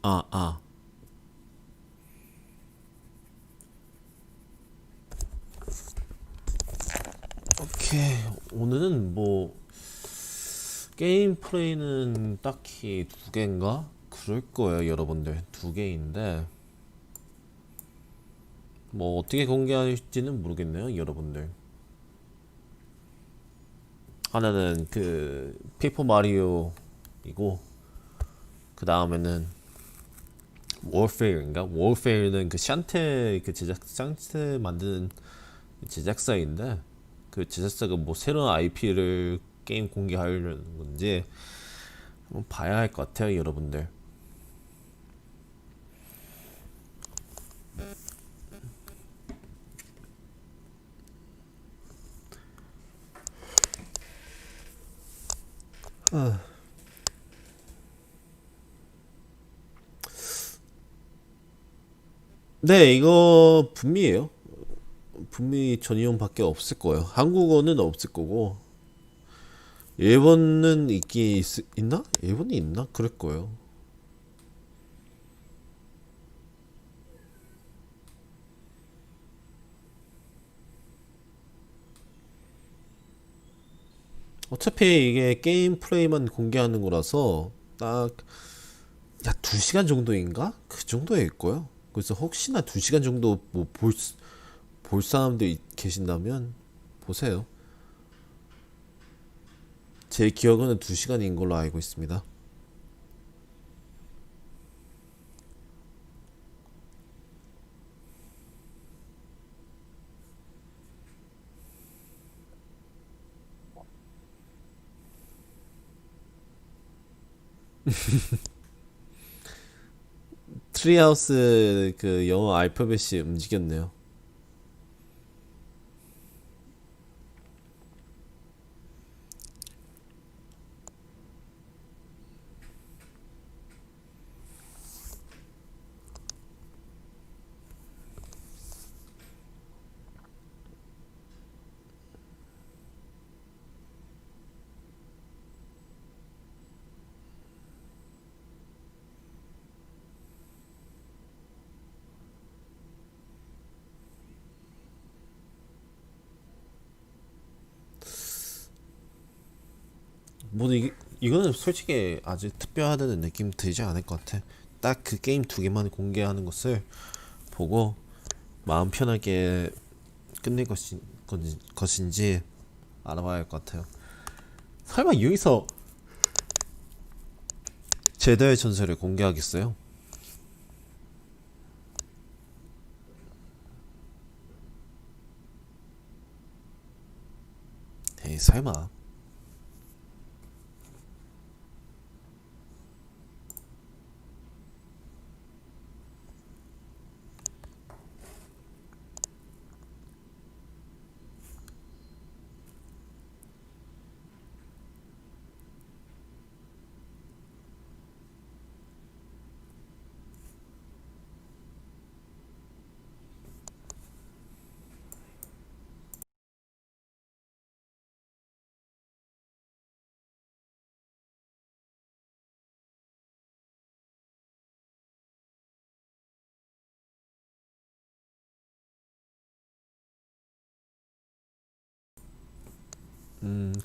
아, 아. 오케이. 오늘은 뭐 게임 플레이는 딱히 두 개인가? 그럴 거예요, 여러분들. 두 개인데 뭐 어떻게 공개할지는 모르겠네요, 여러분들. 하나는 그 페이퍼 마리오이고 그 다음에는 워페어인가? 워페어는 그 샨테 그 샨테 만드는 제작사인데 그 제작사가 뭐 새로운 IP를 게임 공개하려는 건지 한번 봐야 할 것 같아요, 여러분들. 네, 이거 북미예요. 북미 전이용밖에 없을 거예요. 한국어는 없을 거고 일본은 있나? 일본이 있나? 그럴 거예요. 어차피 이게 게임 플레이만 공개하는 거라서 딱, 야, 2시간 정도인가? 그 정도일 거예요. 그래서 혹시나 2시간 정도 뭐 볼 사람들 계신다면 보세요. 제 기억은 2시간인 걸로 알고 있습니다. 트리하우스 그 영어 알파벳이 움직였네요. 뭐 이거는 솔직히 아주 특별하다는 느낌 들지 않을 것 같아. 딱 그 게임 2개만 공개하는 것을 보고 마음 편하게 끝낼 것인지 알아봐야 할 것 같아요. 설마 여기서 제다의 전설을 공개하겠어요? 에이, 설마.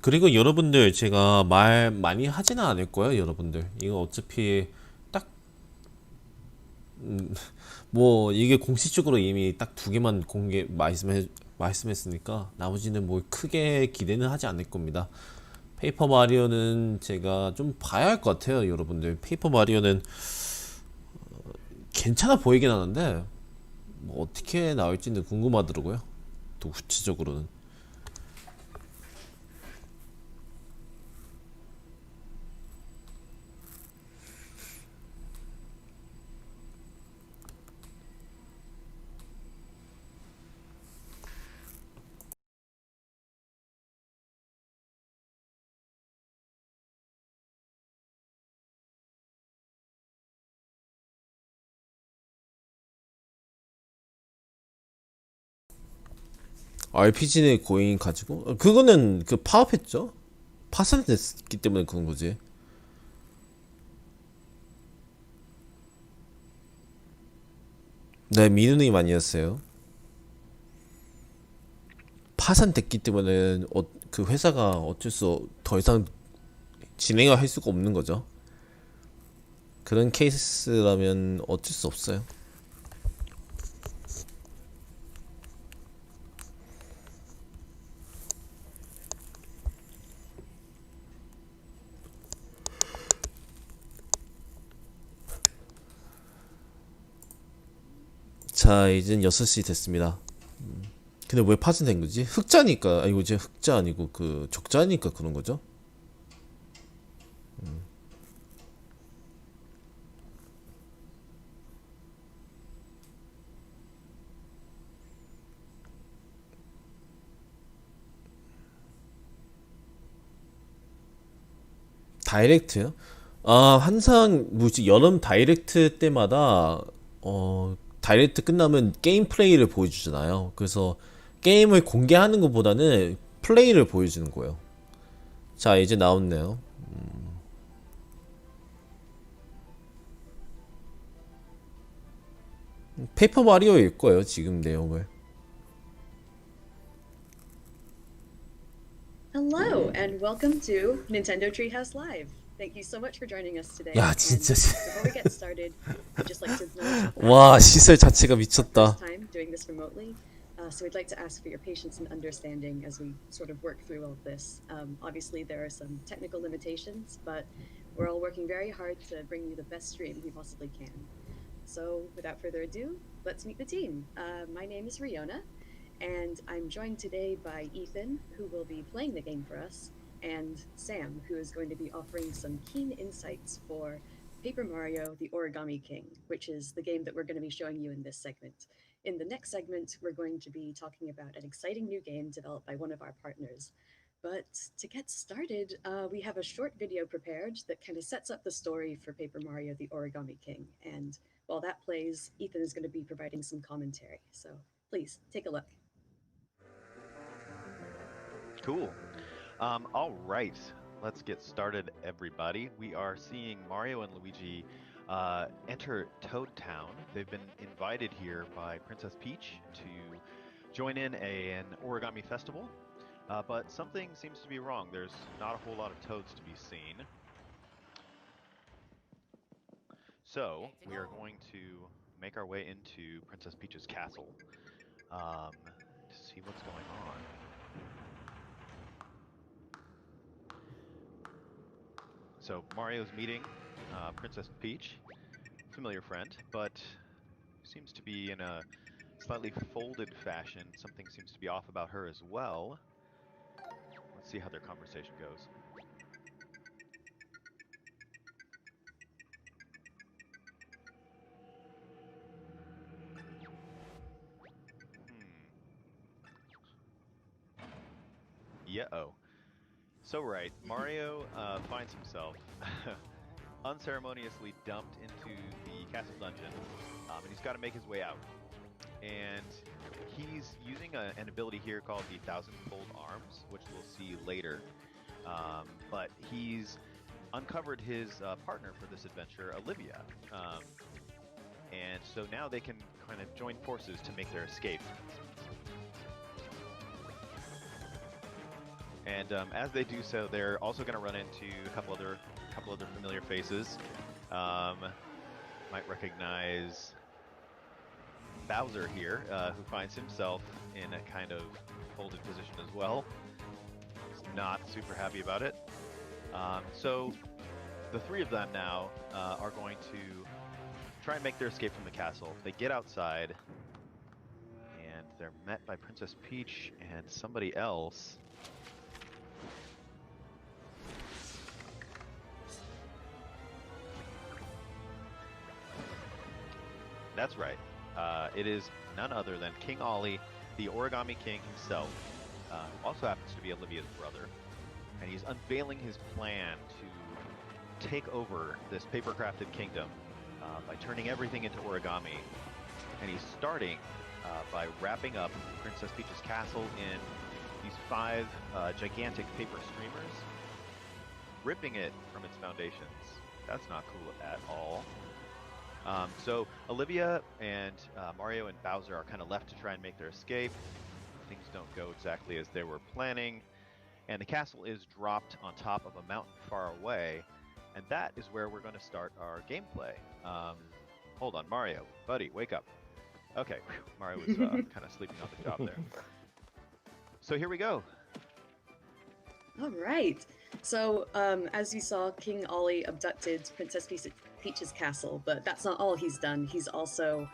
그리고 여러분들 제가 말 많이 하지는 않을 거예요, 여러분들. 이거 어차피 딱, 뭐, 이게 공식적으로 이미 딱 2개만 말씀했으니까 나머지는 뭐 크게 기대는 하지 않을 겁니다. 페이퍼 마리오는 제가 좀 봐야 할 것 같아요, 여러분들. 페이퍼 마리오는 괜찮아 보이긴 하는데, 뭐 어떻게 나올지는 궁금하더라고요. 또 구체적으로는. RPG의 고인 가지고 그거는 그 파업했죠. 파산됐기 때문에 그런 거지. 네, 민우님 아니었어요. 파산됐기 때문에 그 회사가 어쩔 수 더 이상 진행을 할 수가 없는 거죠. 그런 케이스라면 어쩔 수 없어요. 자, 이젠 6시 됐습니다. 근데 왜 파산된 거지? 흑자니까, 아니고 이제 흑자 아니고 그 적자니까 그런 거죠? 다이렉트요? 아, 항상 뭐지 여름 다이렉트 때마다 다이렉트 끝나면 게임 플레이를 보여주잖아요. 그래서 게임을 공개하는 것보다는 플레이를 보여주는 거예요. 자, 이제 나왔네요. 페이퍼 마리오일 거예요, 지금 내용을. Hello and welcome to Nintendo Treehouse Live. Thank you so much for joining us today. 야, 진짜. Before we get started, I'd just like to acknowledge 와, 시설 자체가 미쳤다. time doing this remotely. So we'd like to ask for your patience and understanding as we sort of work through all of this. Obviously, there are some technical limitations, but we're all working very hard to bring you the best stream we possibly can. So without further ado, let's meet the team. My name is Riona, and I'm joined today by Ethan, who will be playing the game for us, and Sam, who is going to be offering some keen insights for Paper Mario: The Origami King, which is the game that we're going to be showing you in this segment. In the next segment, we're going to be talking about an exciting new game developed by one of our partners. But to get started, we have a short video prepared that kind of sets up the story for Paper Mario: The Origami King. And while that plays, Ethan is going to be providing some commentary. So please take a look. Cool. All right, let's get started, everybody. We are seeing Mario and Luigi enter Toad Town. They've been invited here by Princess Peach to join in an origami festival, but something seems to be wrong. There's not a whole lot of toads to be seen. So we are going to make our way into Princess Peach's castle to see what's going on. So Mario's meeting Princess Peach, familiar friend, but seems to be in a slightly folded fashion. Something seems to be off about her as well. Let's see how their conversation goes. Yeah-oh. So right, Mario finds himself unceremoniously dumped into the castle dungeon, and he's got to make his way out. And he's using an ability here called the Thousand-Fold Arms, which we'll see later. But he's uncovered his partner for this adventure, Olivia. And so now they can kind of join forces to make their escape. And as they do so, they're also going to run into a couple other familiar faces. Might recognize Bowser here, who finds himself in a kind of folded position as well. He's not super happy about it. So the three of them now are going to try and make their escape from the castle. They get outside, and they're met by Princess Peach and somebody else. That's right. It is none other than King Ollie, the Origami King himself, who also happens to be Olivia's brother. And he's unveiling his plan to take over this paper-crafted kingdom by turning everything into origami. And he's starting by wrapping up Princess Peach's castle in these 5 gigantic paper streamers, ripping it from its foundations. That's not cool at all. So Olivia and Mario and Bowser are kind of left to try and make their escape. Things don't go exactly as they were planning, and the castle is dropped on top of a mountain far away, and that is where we're going to start our gameplay. Hold on, Mario, buddy, wake up. Okay, Mario was kind of sleeping on the job there. So here we go. All right. So, as you saw, King Ollie abducted Princess Peach's castle, but that's not all he's done. He's also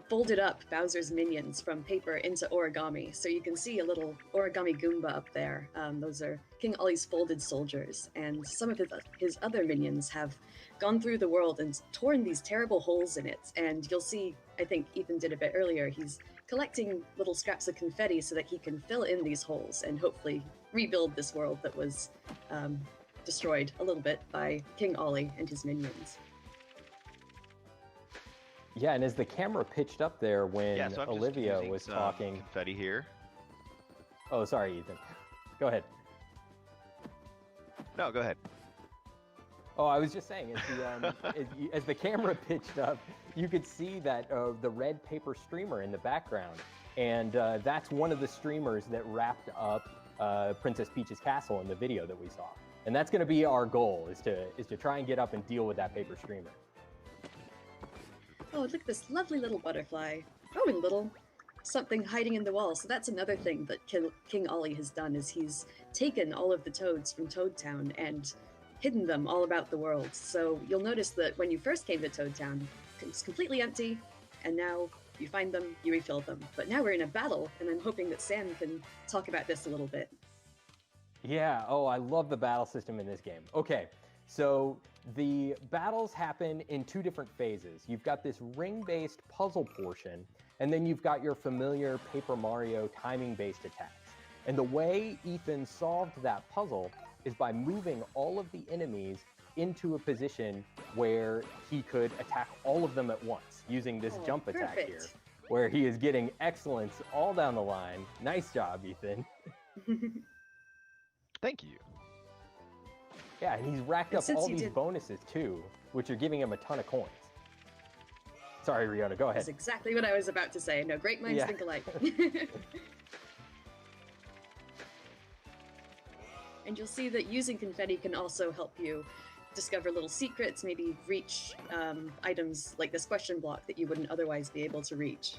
folded up Bowser's minions from paper into origami. So you can see a little origami Goomba up there. Those are King Ollie's folded soldiers, and some of his other minions have gone through the world and torn these terrible holes in it. And you'll see, I think Ethan did a bit earlier, he's collecting little scraps of confetti so that he can fill in these holes and hopefully rebuild this world that was destroyed a little bit by King Ollie and his minions. Yeah, and as the camera pitched up there when So I'm Olivia just using was some talking... confetti here. Oh, sorry, Ethan. Go ahead. No, go ahead. Oh, I was just saying, as the camera pitched up, you could see that the red paper streamer in the background, and that's one of the streamers that wrapped up Princess Peach's castle in the video that we saw. And that's going to be our goal, is to try and get up and deal with that paper streamer. Oh, look at this lovely little butterfly. Oh, and little something hiding in the wall. So that's another thing that King Ollie has done, is he's taken all of the toads from Toad Town and hidden them all about the world. So you'll notice that when you first came to Toad Town, it's completely empty, and now you find them, you refill them. But now we're in a battle, and I'm hoping that Sam can talk about this a little bit. Yeah, oh, I love the battle system in this game. Okay, so the battles happen in two different phases. You've got this ring-based puzzle portion, and then you've got your familiar Paper Mario timing-based attacks. And the way Ethan solved that puzzle is by moving all of the enemies into a position where he could attack all of them at once using this jump attack here, where he is getting excellence all down the line. Nice job, Ethan. Thank you. Yeah, and he's racked up all these bonuses too, which are giving him a ton of coins. Sorry, Riona, go ahead. That's exactly what I was about to say. No, great minds think alike. And you'll see that using confetti can also help you discover little secrets, maybe reach items like this question block that you wouldn't otherwise be able to reach.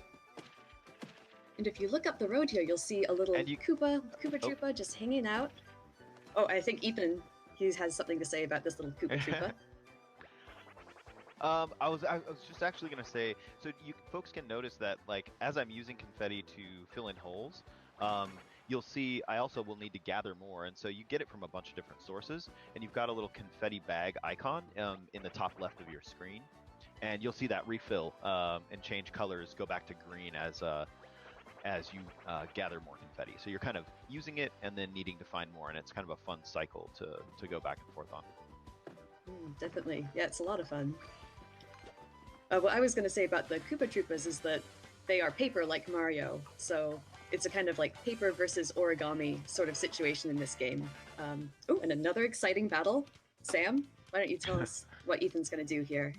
And if you look up the road here, you'll see a little Koopa Troopa just hanging out. Oh, I think Ethan, he has something to say about this little Koopa Troopa. I was just actually gonna say, so you folks can notice that, like, as I'm using confetti to fill in holes, you'll see I also will need to gather more, and so you get it from a bunch of different sources, and you've got a little confetti bag icon in the top left of your screen, and you'll see that refill and change colors, go back to green as you gather more confetti. So you're kind of using it and then needing to find more, and it's kind of a fun cycle to go back and forth on. Definitely. Yeah, it's a lot of fun. What I was going to say about the Koopa Troopas is that they are paper like Mario, so it's a kind of like paper versus origami sort of situation in this game. Oh, and another exciting battle. Sam, why don't you tell us what Ethan's going to do here?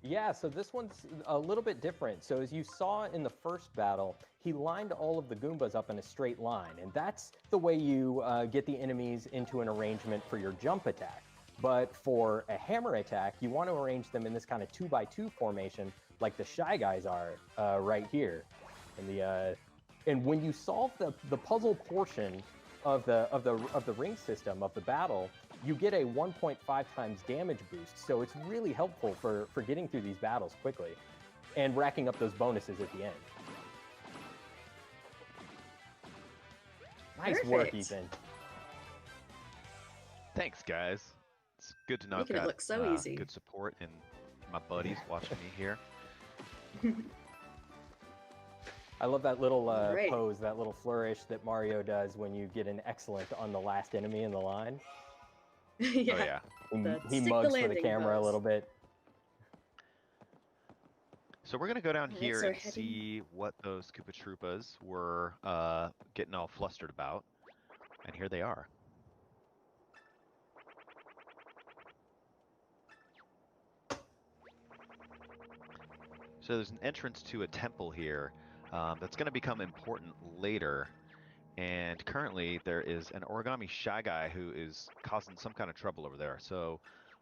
Yeah, so this one's a little bit different. So as you saw in the first battle, he lined all of the Goombas up in a straight line, and that's the way you get the enemies into an arrangement for your jump attack. But for a hammer attack, you want to arrange them in this kind of 2x2 formation, like the Shy Guys are right here. And when you solve the puzzle portion of the ring system of the battle, you get a 1.5 times damage boost. So it's really helpful for getting through these battles quickly and racking up those bonuses at the end. Nice work, Ethan. Thanks, guys. It's good to know I've Making it got look so easy. good support and my buddies watching me here. I love that little pose, that little flourish that Mario does when you get an excellent on the last enemy in the line. Yeah. Oh, yeah. He mugs for the camera pose. a little bit. So we're going to go down here so and see what those Koopa Troopas were getting all flustered about. And here they are. So there's an entrance to a temple here that's going to become important later. And currently there is an origami shy guy who is causing some kind of trouble over there. So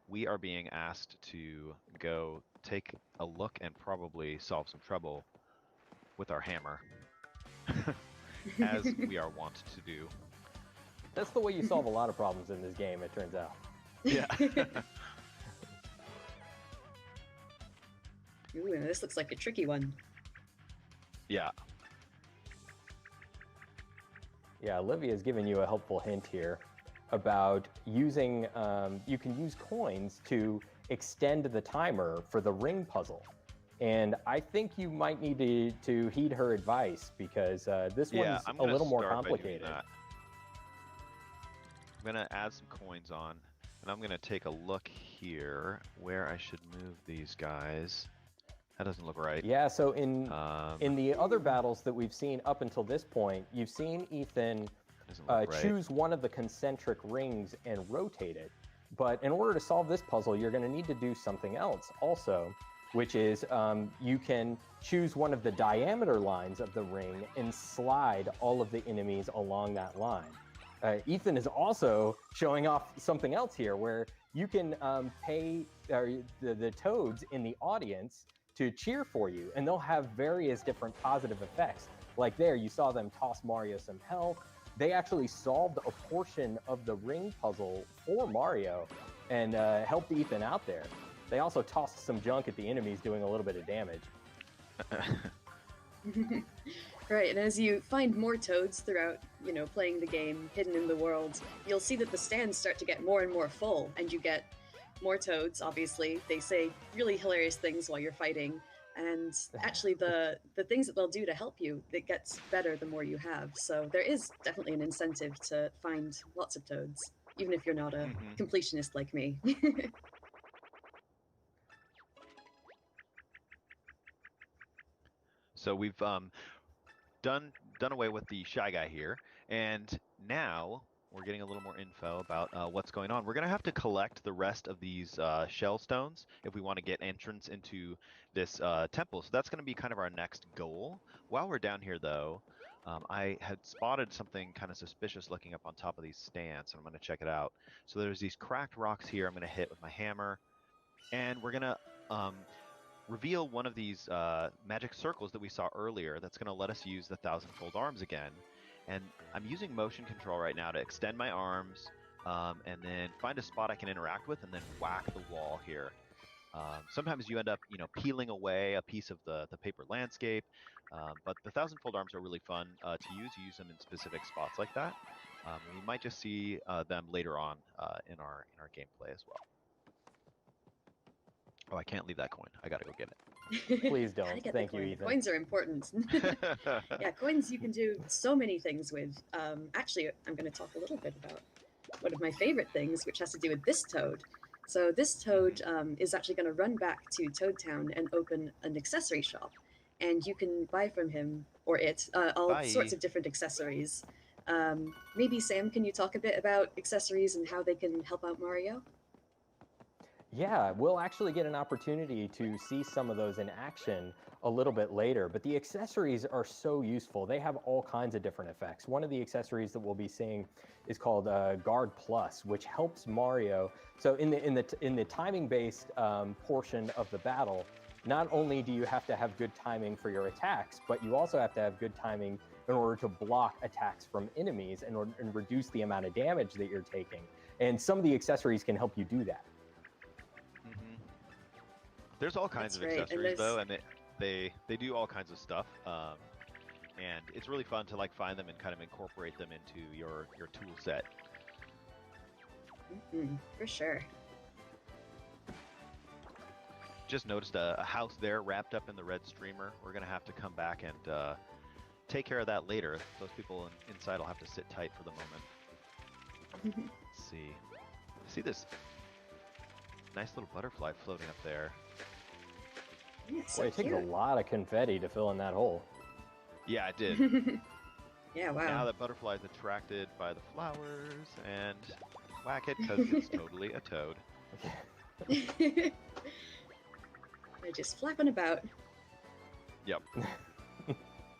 we are being asked to go take a look and probably solve some trouble with our hammer, as we are wont to do. That's the way you solve a lot of problems in this game, it turns out. Yeah. Ooh, this looks like a tricky one. Yeah. Yeah, Olivia's given you a helpful hint here about using, you can use coins to extend the timer for the ring puzzle. And I think you might need to heed her advice because this one's a little more complicated. I'm gonna add some coins on, and I'm gonna take a look here where I should move these guys. That doesn't look right. Yeah, so in the other battles that we've seen up until this point, you've seen Ethan choose one of the concentric rings and rotate it. But in order to solve this puzzle, you're going to need to do something else also, which is you can choose one of the diameter lines of the ring and slide all of the enemies along that line. Ethan is also showing off something else here where you can pay the toads in the audience to cheer for you, and they'll have various different positive effects. Like there, you saw them toss Mario some health. They actually solved a portion of the ring puzzle for Mario and helped Ethan out there. They also tossed some junk at the enemies, doing a little bit of damage. Right, and as you find more toads throughout, playing the game, hidden in the world, you'll see that the stands start to get more and more full, and you get more toads, obviously. They say really hilarious things while you're fighting, and actually the things that they'll do to help you, it gets better the more you have. So there is definitely an incentive to find lots of toads, even if you're not a completionist like me. So we've done away with the shy guy here, and now we're getting a little more info about what's going on. We're going to have to collect the rest of these shell stones if we want to get entrance into this temple. So that's going to be kind of our next goal. While we're down here, though, I had spotted something kind of suspicious looking up on top of these stands, and I'm going to check it out. So there's these cracked rocks here I'm going to hit with my hammer, and we're going to reveal one of these magic circles that we saw earlier that's going to let us use the thousand-fold arms again. And I'm using motion control right now to extend my arms and then find a spot I can interact with and then whack the wall here. Sometimes you end up, peeling away a piece of the paper landscape, but the thousand-fold arms are really fun to use. You use them in specific spots like that. We might just see them later on in our gameplay as well. Oh, I can't leave that coin. I gotta go get it. Please don't. Thank you, Ethan. Coins are important. Yeah, coins you can do so many things with. Actually, I'm going to talk a little bit about one of my favorite things, which has to do with this toad. So this toad is actually going to run back to Toad Town and open an accessory shop. And you can buy from him, or it, all sorts of different accessories. Maybe, Sam, can you talk a bit about accessories and how they can help out Mario? Yeah, we'll actually get an opportunity to see some of those in action a little bit later, but the accessories are so useful. They have all kinds of different effects. One of the accessories that we'll be seeing is called Guard Plus, which helps Mario. So in the timing-based portion of the battle, not only do you have to have good timing for your attacks, but you also have to have good timing in order to block attacks from enemies and reduce the amount of damage that you're taking. And some of the accessories can help you do that. There's all kinds of accessories though, and they do all kinds of stuff, and it's really fun to find them and kind of incorporate them into your tool set. For sure. Just noticed a house there wrapped up in the red streamer. We're gonna have to come back and take care of that later. Those people inside will have to sit tight for the moment. Let's see. See this nice little butterfly floating up there. So it takes a lot of confetti to fill in that hole. Yeah, it did. Yeah, wow. Now that butterfly is attracted by the flowers and whack it because it's totally a toad. They're just flapping about. Yep. All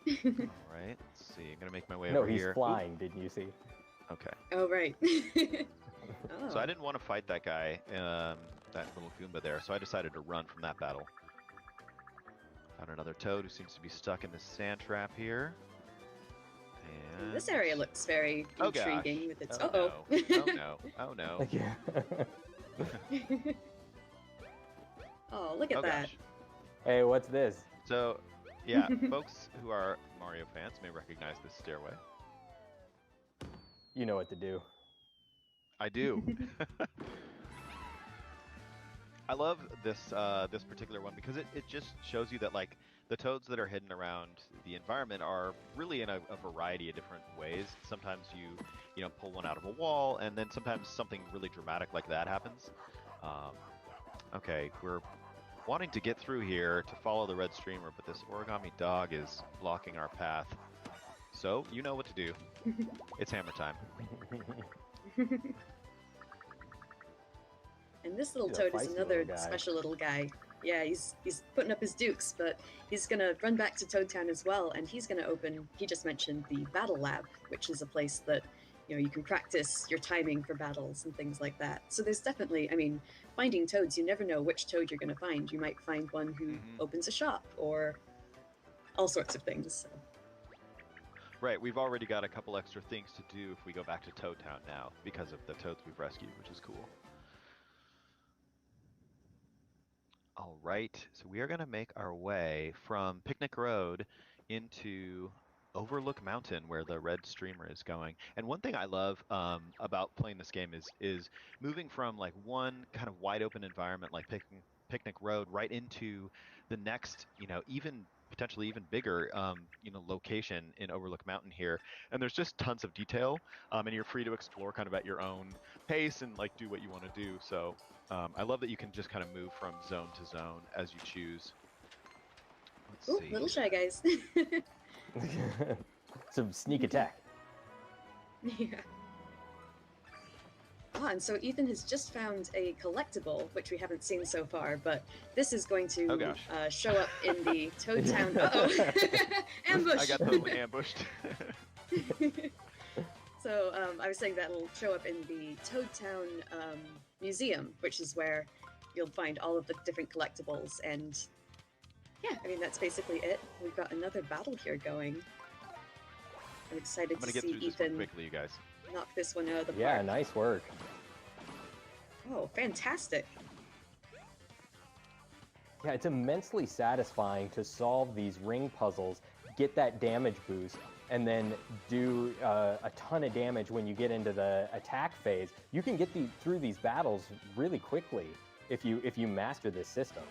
right. Let's see. I'm gonna make my way No, over he's here. flying. Didn't you see? Ooh, okay. Oh, right. So I didn't want to fight that guy, that little Goomba there, so I decided to run from that battle. Found another toad who seems to be stuck in this sand trap here. And... This area looks very Oh, gosh. intriguing with its. Oh, Uh-oh. no. Oh no! Oh no! Yeah. Oh, look at Oh that. gosh! Hey, what's this? So, yeah, folks who are Mario fans may recognize this stairway. You know what to do. I do. I love this this particular one because it just shows you that like the toads that are hidden around the environment are really in a variety of different ways. Sometimes you know pull one out of a wall, and then sometimes something really dramatic like that happens. Okay, we're wanting to get through here to follow the red streamer, but this origami dog is blocking our path. So you know what to do. It's hammer time. And this little You're a toad is feisty another little guy. special little guy. Yeah, he's putting up his dukes, but he's gonna run back to Toad Town as well, and he's gonna open. He just mentioned the Battle Lab, which is a place that you can practice your timing for battles and things like that. So there's definitely, I mean, finding toads, you never know which toad you're gonna find. You might find one who opens a shop or all sorts of things. So. Right, we've already got a couple extra things to do if we go back to Toad Town now because of the toads we've rescued, which is cool. All right, so we are going to make our way from Picnic Road into Overlook Mountain, where the red streamer is going. And one thing I love about playing this game is moving from like one kind of wide open environment like Picnic Road right into the next, even potentially even bigger, location in Overlook Mountain here. And there's just tons of detail, and you're free to explore kind of at your own pace and like do what you want to do. So I love that you can just kind of move from zone to zone as you choose. Let's Ooh, see. little shy guys. Some sneak attack. Yeah. Ah, and so Ethan has just found a collectible, which we haven't seen so far, but this is going to show up in the Toad Town. Uh-oh! Ambush! I got them ambushed. So I was saying that will show up in the Toad Town Museum, which is where you'll find all of the different collectibles. And yeah, I mean, that's basically it. We've got another battle here going. I'm excited to get see through this one Ethan quickly, you guys. knock this one out of the park. Yeah, nice work. Oh, fantastic. Yeah, it's immensely satisfying to solve these ring puzzles, get that damage boost, and then do a ton of damage when you get into the attack phase. You can get through these battles really quickly if you master this system.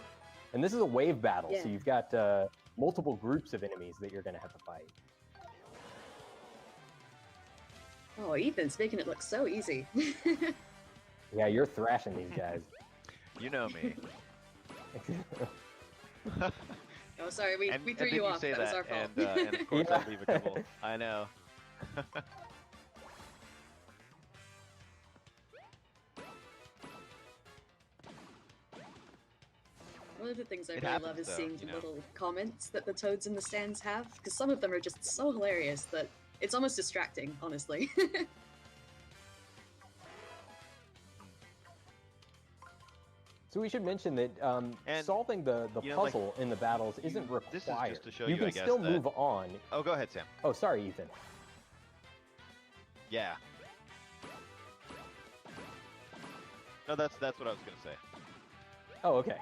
And this is a wave battle, so you've got multiple groups of enemies that you're going to have to fight. Oh, Ethan's making it look so easy. Yeah, you're thrashing these guys. You know me. Oh, sorry, we threw you off. That was our fault. And of course I'll leave a couple. I know. One of the things I It really happens, love is though, seeing the little comments that the toads in the stands have, because some of them are just so hilarious that it's almost distracting, honestly. So we should mention that solving the puzzle in the battles isn't required. This is just to show you you, can I guess, still that... move on. Oh, go ahead, Sam. Oh, sorry, Ethan. Yeah. No, that's what I was gonna say. Oh, okay.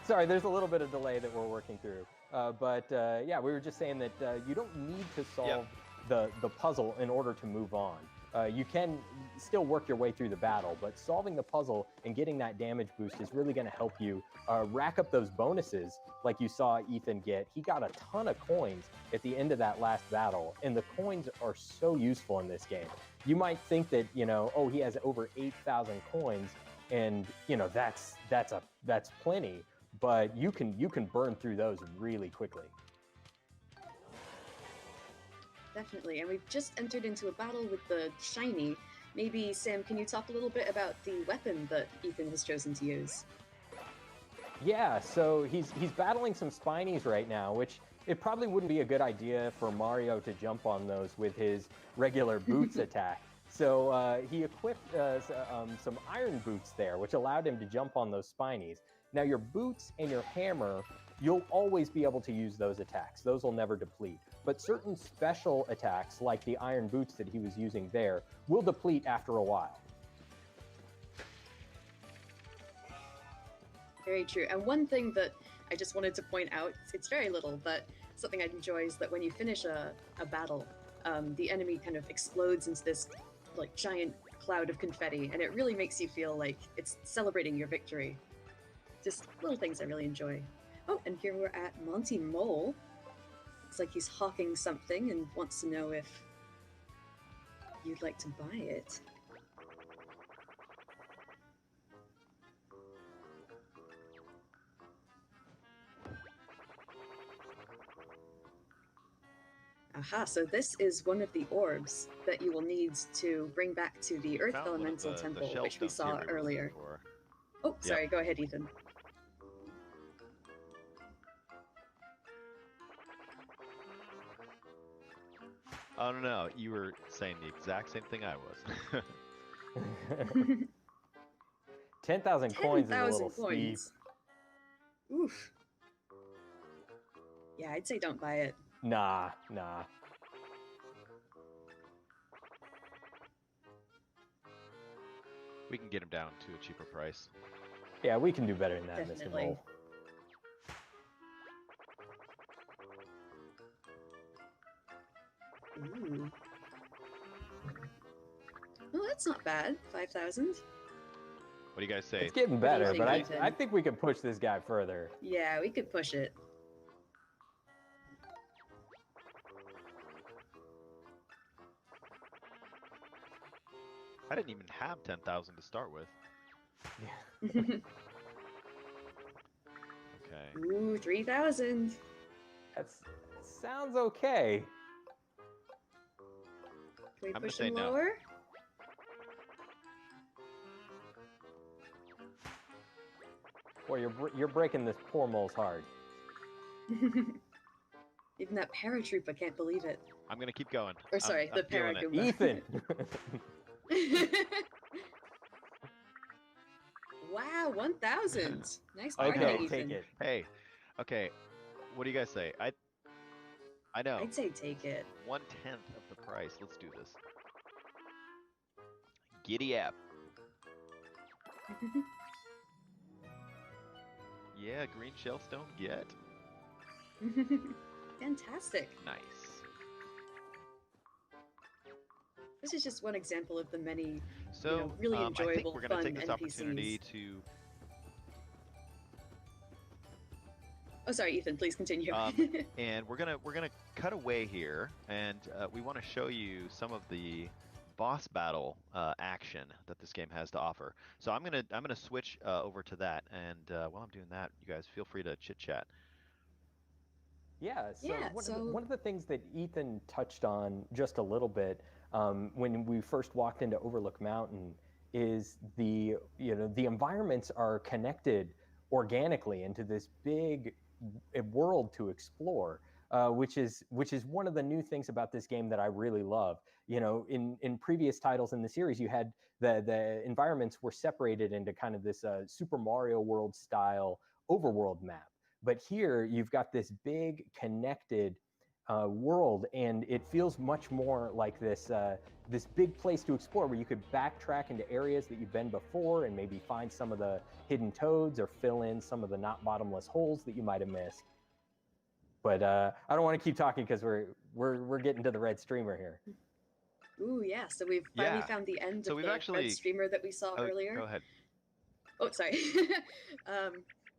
Sorry, there's a little bit of delay that we're working through. But yeah, we were just saying that you don't need to solve the puzzle in order to move on. You can still work your way through the battle, but solving the puzzle and getting that damage boost is really going to help you rack up those bonuses like you saw Ethan get. He got a ton of coins at the end of that last battle, and the coins are so useful in this game. You might think that, oh, he has over 8,000 coins, and, that's plenty, but you can burn through those really quickly. Definitely, and we've just entered into a battle with the shiny. Maybe, Sam, can you talk a little bit about the weapon that Ethan has chosen to use? Yeah, so he's battling some Spinies right now, which it probably wouldn't be a good idea for Mario to jump on those with his regular boots attack. So he equipped some iron boots there, which allowed him to jump on those Spinies. Now your boots and your hammer, you'll always be able to use those attacks. Those will never deplete. But certain special attacks, like the iron boots that he was using there, will deplete after a while. Very true. And one thing that I just wanted to point out, it's very little, but something I enjoy is that when you finish a battle, the enemy kind of explodes into this like giant cloud of confetti, and it really makes you feel like it's celebrating your victory. Just little things I really enjoy. Oh, and here we're at Monty Mole. Looks like he's hawking something and wants to know if you'd like to buy it. Aha, so this is one of the orbs that you will need to bring back to the Earth Found one of Elemental the Temple, shell which we stones saw here we were earlier. looking for. Oh, sorry, go ahead, Ethan. Oh no, you were saying the exact same thing I was. 10,000 coins is a 10,000 little steep. coins. Oof. Yeah, I'd say don't buy it. Nah. We can get him down to a cheaper price. Yeah, we can do better than that, Mr. Definitely. Mole. Ooh. Well, that's not bad. 5,000. What do you guys say? It's getting What do you better, think, but Ethan? I think we can push this guy further. Yeah, we could push it. I didn't even have 10,000 to start with. Okay. Ooh, 3,000. That sounds okay. Can we I'm gonna push say him no. lower? Boy, you're breaking this poor mole's heart. Even that paratrooper can't believe it. I'm gonna keep going. Or sorry, I'm the feeling it. Paragoomba. Ethan! Wow, 1,000. Nice Okay, bargain, take Ethan. it. Hey, okay. What do you guys say? I know. I'd say take it. 1/10 of the price. Let's do this. Giddy up. Yeah, green shellstone. Get. Fantastic. Nice. This is just one example of the many So, really I think enjoyable, we're gonna fun take this NPCs. opportunity to Oh, sorry, Ethan. Please continue. and we're gonna cut away here, and we want to show you some of the boss battle action that this game has to offer. So I'm gonna switch over to that, and while I'm doing that, you guys feel free to chit chat. Yeah, Yeah, one of the things that Ethan touched on just a little bit when we first walked into Overlook Mountain is the environments are connected organically into this big world to explore, which is one of the new things about this game that I really love. In previous titles in the series, you had the environments were separated into kind of this Super Mario World style overworld map. But here you've got this big connected world, and it feels much more like this big place to explore where you could backtrack into areas that you've been before and maybe find some of the hidden toads or fill in some of the not bottomless holes that you might have missed. But I don't want to keep talking because we're getting to the red streamer here. Ooh, yeah. So we've finally Yeah. found the end So of we've the actually- red streamer that we saw earlier. Go ahead. Oh, sorry.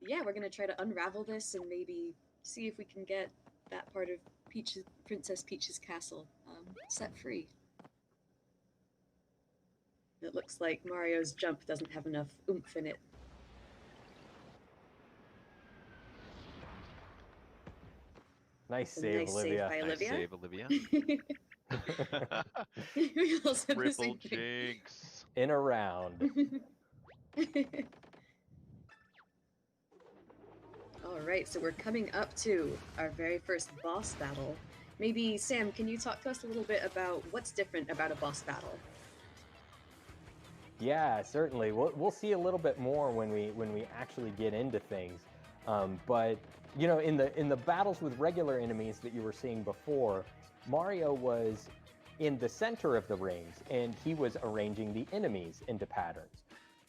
Yeah, we're gonna try to unravel this and maybe see if we can get that part of Princess Peach's castle set free. It looks like Mario's jump doesn't have enough oomph in it. Nice A save, nice Olivia. save by Nice Olivia. save, Olivia. We all said the Triple same thing. jinx. In a round. All right, so we're coming up to our very first boss battle. Maybe, Sam, can you talk to us a little bit about what's different about a boss battle? Yeah, certainly. We'll see a little bit more when we actually get into things. But you know, in the battles with regular enemies that you were seeing before, Mario was in the center of the rings, and he was arranging the enemies into patterns.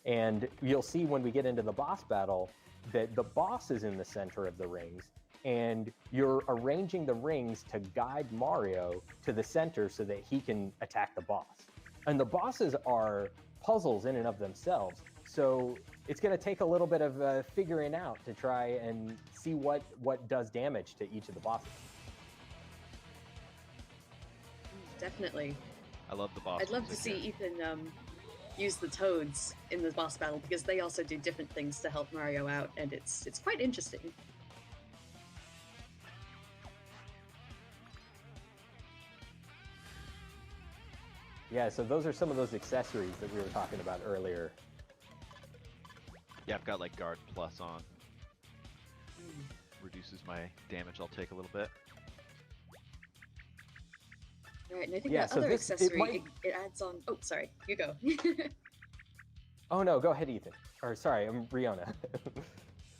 And you'll see when we get into the boss battle that the boss is in the center of the rings, and you're arranging the rings to guide Mario to the center so that he can attack the boss. And the bosses are puzzles in and of themselves, so it's going to take a little bit of figuring out to try and see what does damage to each of the bosses. Definitely. I love the boss. I'd love to see Ethan use the toads in the boss battle, because they also do different things to help Mario out, and it's quite interesting. Yeah, so those are some of those accessories that we were talking about earlier. Yeah, I've got like guard plus on. Reduces my damage I'll take a little bit. Right, and I think Yeah, that so other this- it accessory, might- it adds on... Oh, sorry, you go. Oh no, go ahead, Ethan. Or sorry, I'm Riona.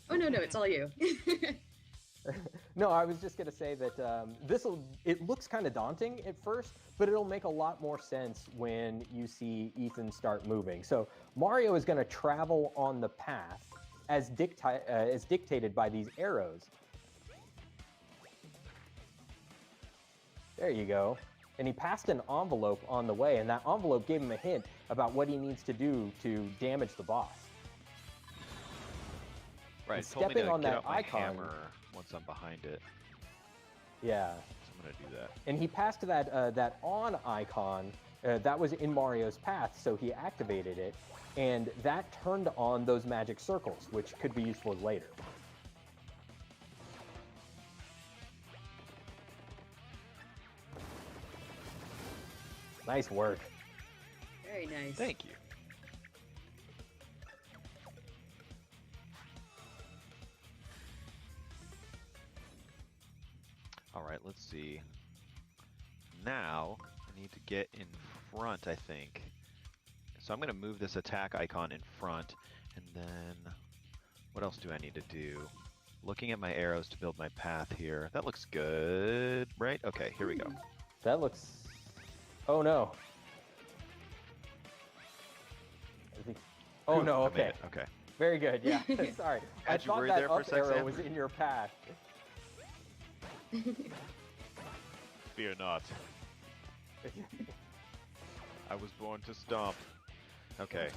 Oh, no, it's all you. No, I was just gonna say that it looks kind of daunting at first, but it'll make a lot more sense when you see Ethan start moving. So Mario is gonna travel on the path as dictated by these arrows. There you go. And he passed an envelope on the way, and that envelope gave him a hint about what he needs to do to damage the boss. Right, And it told me stepping to on get that out my icon- hammer once I'm behind it. Yeah. So I'm gonna do that. And he passed that on icon that was in Mario's path, so he activated it, and that turned on those magic circles, which could be useful later. Nice work. Very nice. Thank you. All right, let's see. Now I need to get in front, I think. So I'm going to move this attack icon in front, and then what else do I need to do? Looking at my arrows to build my path here. That looks good, right? Okay, here we go. That looks... Oh no. I think... Oh no, I made okay. it, okay. Very good, yeah. Sorry. I Had you thought worried that there for a up sec, arrow Sam? was in your path. Fear not. I was born to stomp. Okay.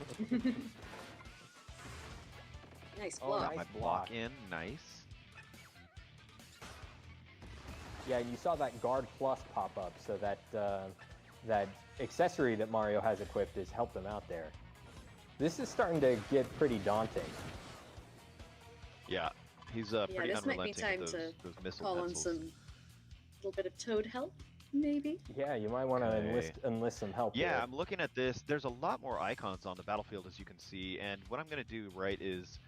Nice Oh, block. nice My block in, nice. Yeah, and you saw that Guard Plus pop up, so that that accessory that Mario has equipped has helped him out there. This is starting to get pretty daunting. Yeah, he's pretty this might be unrelenting time with to those missile Call on pencils. some little bit of toad help, maybe? Yeah, you might want to Okay. enlist some help Yeah, here. I'm looking at this. There's a lot more icons on the battlefield, as you can see, and what I'm going to do, right, is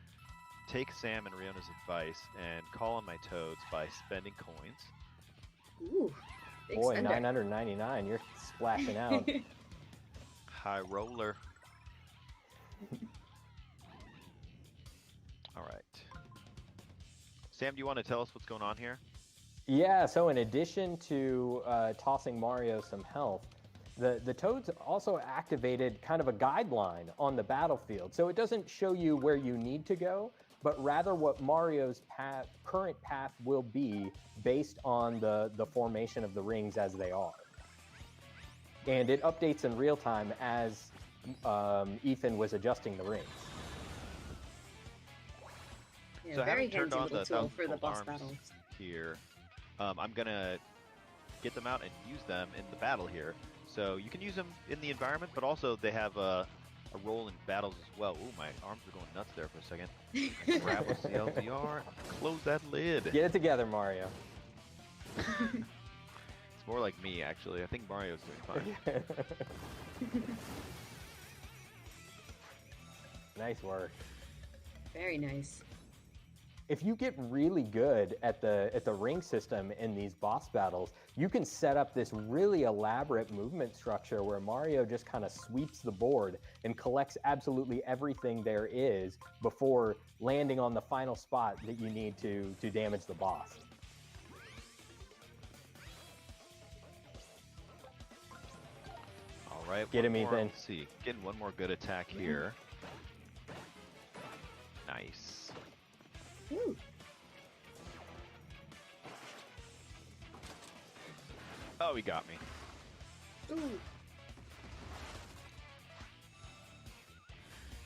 take Sam and Riona's advice and call on my toads by spending coins. Ooh, big Boy, spender. 999, you're splashing out. High roller. All right. Sam, do you want to tell us what's going on here? Yeah, so in addition to tossing Mario some health, the Toads also activated kind of a guideline on the battlefield. So it doesn't show you where you need to go, but rather what Mario's current path will be based on the formation of the rings as they are. And it updates in real time as Ethan was adjusting the rings. Yeah, So very having turned handy on little the tool for the boss arms battles. here, I'm gonna get them out and use them in the battle here. So you can use them in the environment, but also they have a role in battles as well. Ooh, my arms are going nuts there for a second. Grab with the LDR, close that lid. Get it together, Mario. It's more like me, actually. I think Mario's doing fine. Nice work. Very nice. if you get really good at the ring system in these boss battles, you can set up this really elaborate movement structure where Mario just kind of sweeps the board and collects absolutely everything there is before landing on the final spot that you need to damage the boss. All right, Get him, one more. Ethan. Let's see, getting one more good attack here. Nice. Woo. Oh, he got me. Ooh.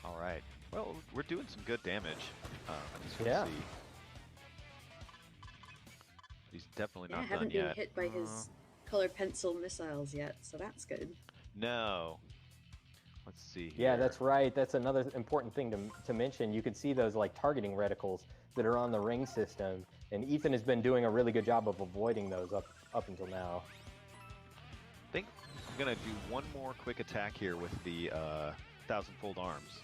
All right. Well, we're doing some good damage. As you Yeah. can see. He's definitely Yeah, I not haven't done been yet. hit by his colored pencil missiles yet, so that's good. No. Let's see here. Yeah, that's right. That's another important thing to mention. You can see those like targeting reticles that are on the ring system, and Ethan has been doing a really good job of avoiding those up until now. I think I'm gonna do one more quick attack here with the thousand-fold arms.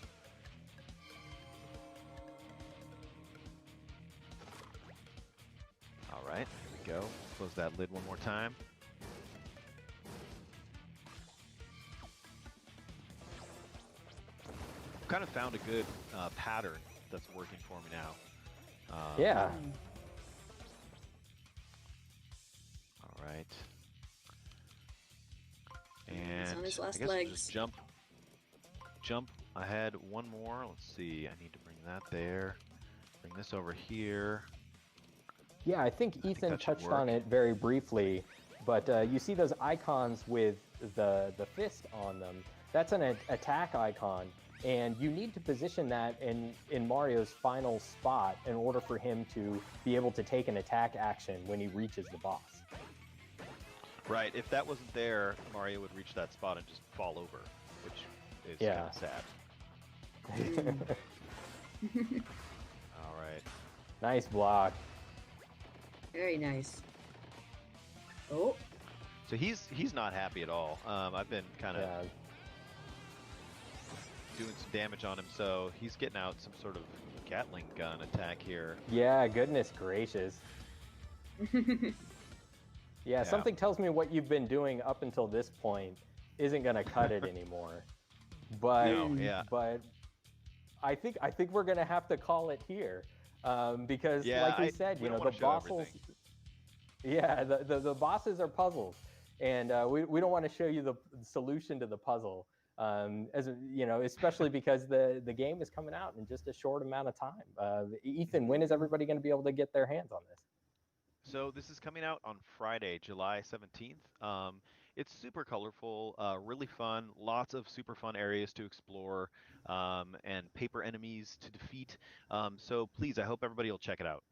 All right, here we go. Close that lid one more time. Kind of found a good pattern that's working for me now. Yeah. All right. He's And on his I last guess we'll legs. just jump ahead one more. Let's see. I need to bring that there. Bring this over here. Yeah, I think Ethan that should touched on work. it very briefly, but you see those icons with the fist on them. That's an attack icon, and you need to position that in Mario's final spot in order for him to be able to take an attack action when he reaches the boss. Right. If that wasn't there, Mario would reach that spot and just fall over, which is Yeah. kind of sad. All right. Nice block. Very nice. Oh, So he's not happy at all. I've been kind of Yeah. doing some damage on him, so he's getting out some sort of Gatling gun attack here. Yeah, goodness gracious. Yeah, something tells me what you've been doing up until this point isn't gonna cut it anymore. But No, yeah. but I think we're gonna have to call it here, because Yeah, like we said, we you know, don't the wanna show bosses. everything. Yeah, the bosses are puzzles, and we don't want to show you the solution to the puzzle, as you know, especially because the game is coming out in just a short amount of time. Ethan, when is everybody going to be able to get their hands on this? So this is coming out on Friday, July 17th. It's super colorful, really fun, lots of super fun areas to explore, and paper enemies to defeat. So please, I hope everybody will check it out.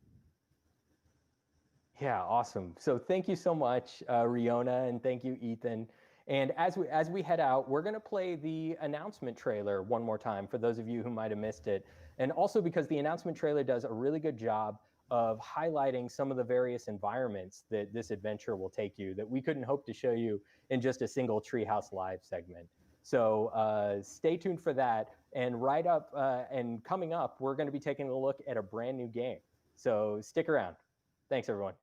Yeah, awesome. So thank you so much, Riona, and thank you, Ethan. And as we head out, we're going to play the announcement trailer one more time for those of you who might have missed it. And also because the announcement trailer does a really good job of highlighting some of the various environments that this adventure will take you that we couldn't hope to show you in just a single Treehouse Live segment. So stay tuned for that. And right up and coming up, we're going to be taking a look at a brand new game. So stick around. Thanks, everyone.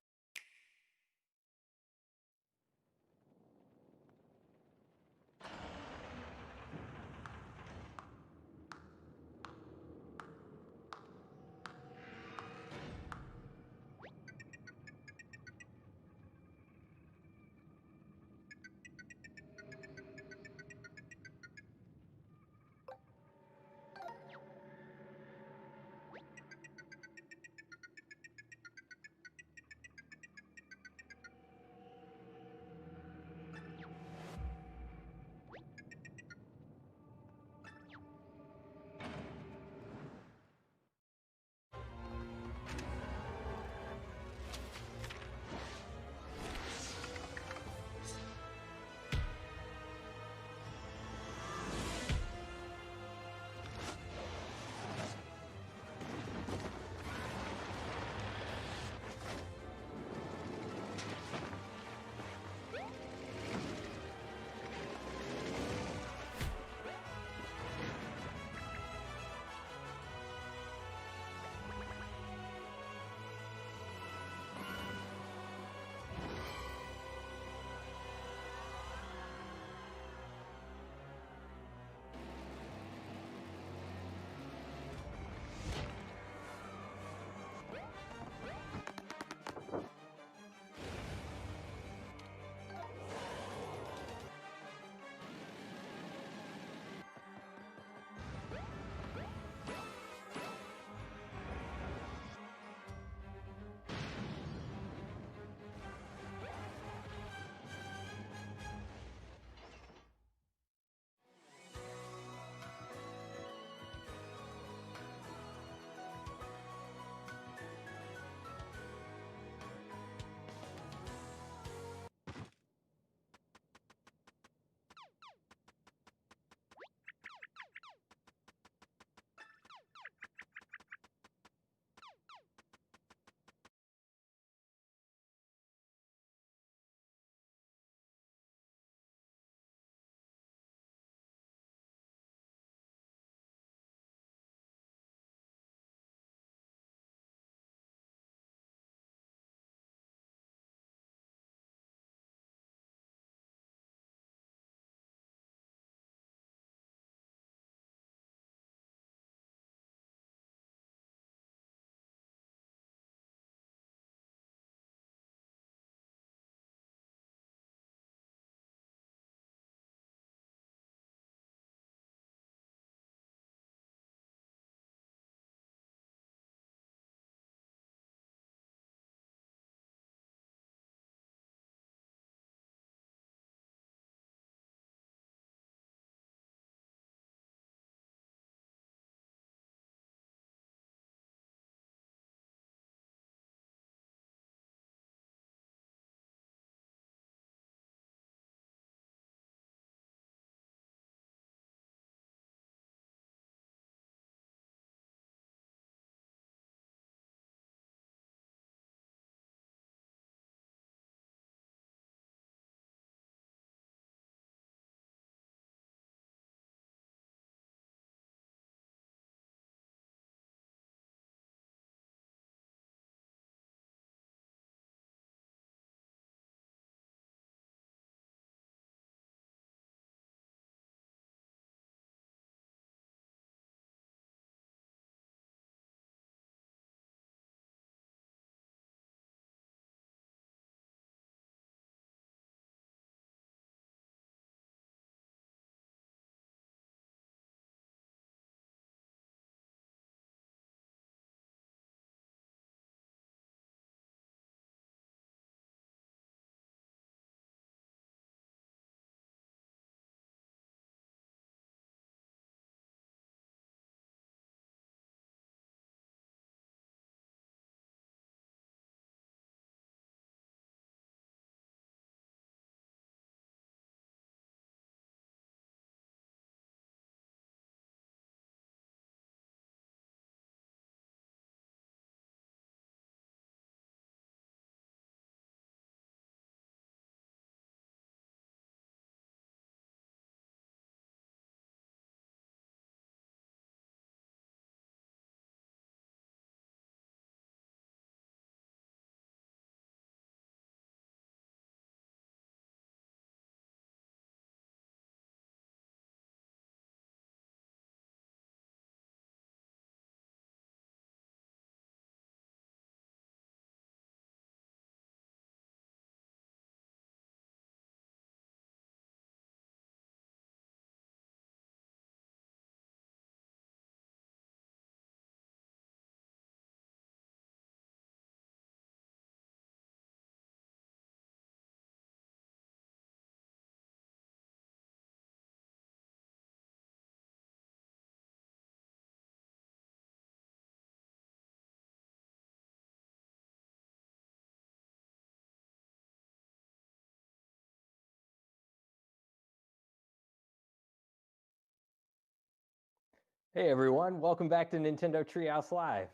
Hey everyone, welcome back to Nintendo Treehouse Live.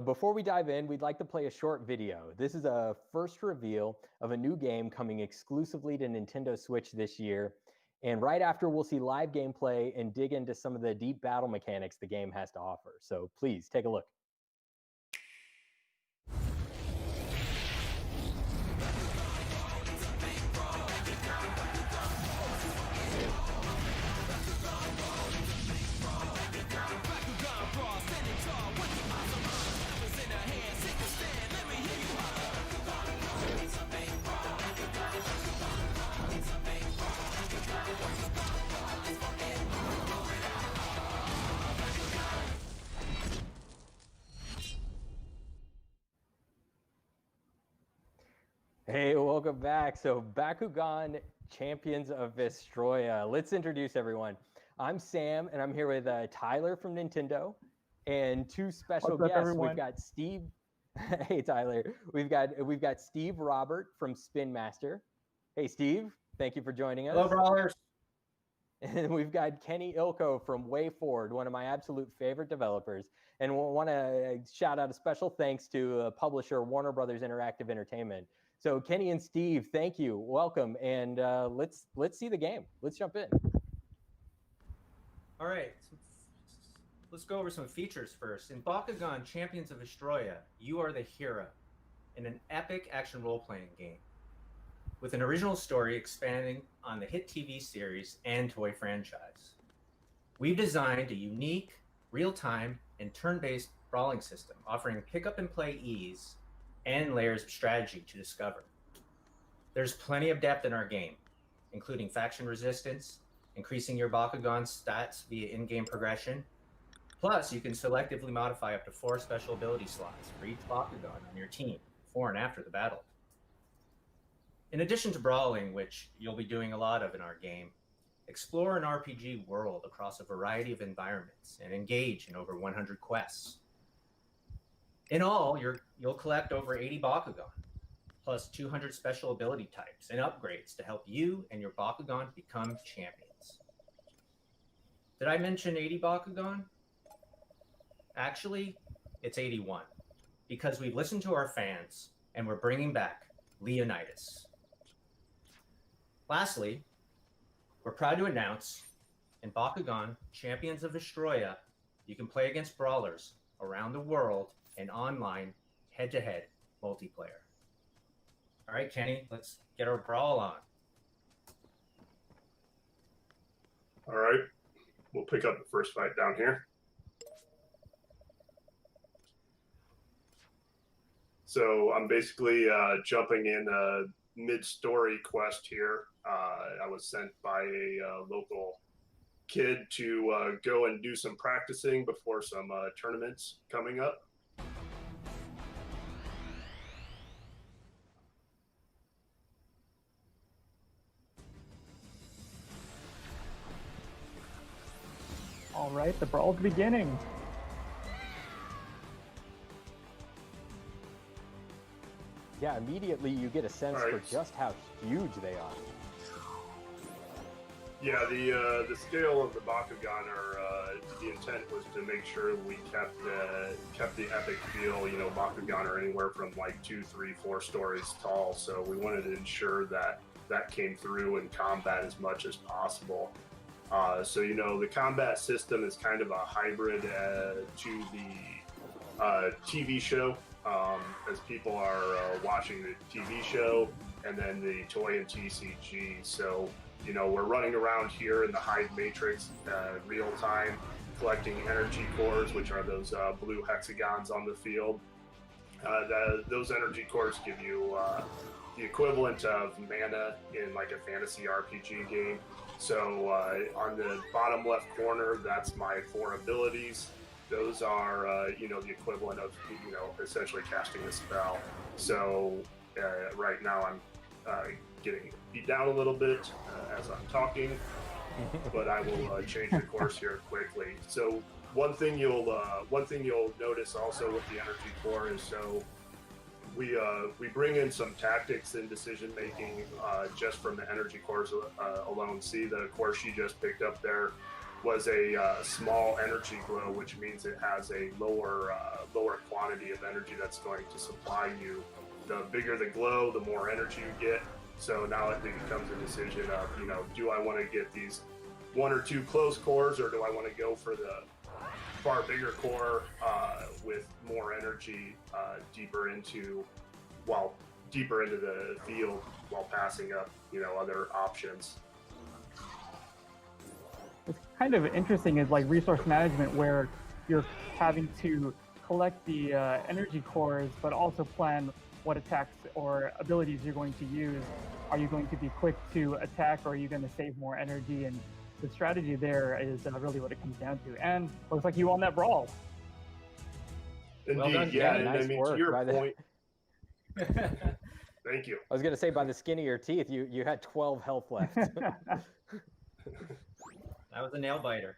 Before we dive in, we'd like to play a short video. This is a first reveal of a new game coming exclusively to Nintendo Switch this year. And right after, we'll see live gameplay and dig into some of the deep battle mechanics the game has to offer. So please take a look. Hey, welcome back. So Bakugan, Champions of Vestroia. Let's introduce everyone. I'm Sam, and I'm here with Tyler from Nintendo, and two special What's up, guests. everyone? We've got Steve. Hey, Tyler. We've got Steve Robert from Spin Master. Hey, Steve. Thank you for joining us. Hello, Brawlers. And we've got Kenny Ilko from WayForward, one of my absolute favorite developers. And we want to shout out a special thanks to publisher Warner Brothers Interactive Entertainment. So Kenny and Steve, thank you, welcome, and let's see the game. Let's jump in. All right, let's go over some features first. In Bakugan Champions of Vestroia, you are the hero in an epic action role-playing game with an original story expanding on the hit TV series and toy franchise. We've designed a unique, real-time, and turn-based brawling system offering pick-up-and-play ease and layers of strategy to discover. There's plenty of depth in our game, including faction resistance, increasing your Bakugan stats via in-game progression. Plus, you can selectively modify up to 4 special ability slots for each Bakugan on your team before and after the battle. In addition to brawling, which you'll be doing a lot of in our game, explore an RPG world across a variety of environments and engage in over 100 quests. In all, you'll collect over 80 Bakugan, plus 200 special ability types and upgrades to help you and your Bakugan become champions. Did I mention 80 Bakugan? Actually, it's 81, because we've listened to our fans and we're bringing back Leonidas. Lastly, we're proud to announce in Bakugan Champions of Vestroia, you can play against brawlers around the world and online head-to-head multiplayer. All right, Kenny, let's get our brawl on. All right, we'll pick up the first fight down here. So I'm basically jumping in a mid-story quest here. I was sent by a local kid to go and do some practicing before some tournaments coming up. All right, the brawl's beginning. Yeah, immediately you get a sense for just how huge they are. Yeah, the scale of the Bakugan the intent was to make sure we kept the epic feel. You know, Bakugan are anywhere from like 2, 3, 4 stories tall, so we wanted to ensure that came through in combat as much as possible. So you know, the combat system is kind of a hybrid to the TV show, as people are watching the TV show and then the toy and TCG. So you know, we're running around here in the Hive Matrix real time, collecting energy cores, which are those blue hexagons on the field. Those energy cores give you the equivalent of mana in like a fantasy RPG game. So on the bottom left corner, that's my 4 abilities. Those are, you know, the equivalent of, you know, essentially casting a spell. So right now I'm getting beat down a little bit as I'm talking, but I will change the course here quickly. So one thing you'll notice also with the energy core is we bring in some tactics and decision making just from the energy cores alone. See the core she just picked up there. was a small energy glow, which means it has a lower quantity of energy that's going to supply you. The bigger the glow, the more energy you get. So now it becomes a decision of, you know, do I want to get these 1 or 2 close cores, or do I want to go for the far bigger core with more energy deeper into the field while passing up, you know, other options. What's kind of interesting is like resource management, where you're having to collect the energy cores, but also plan what attacks or abilities you're going to use. Are you going to be quick to attack, or are you going to save more energy? And the strategy there is really what it comes down to. And looks like you won that brawl. Indeed, Well done, yeah, Dan. and Nice I mean, work to your by the- point. Thank you. I was going to say, by the skin of your teeth, you had 12 health left. That was a nail biter.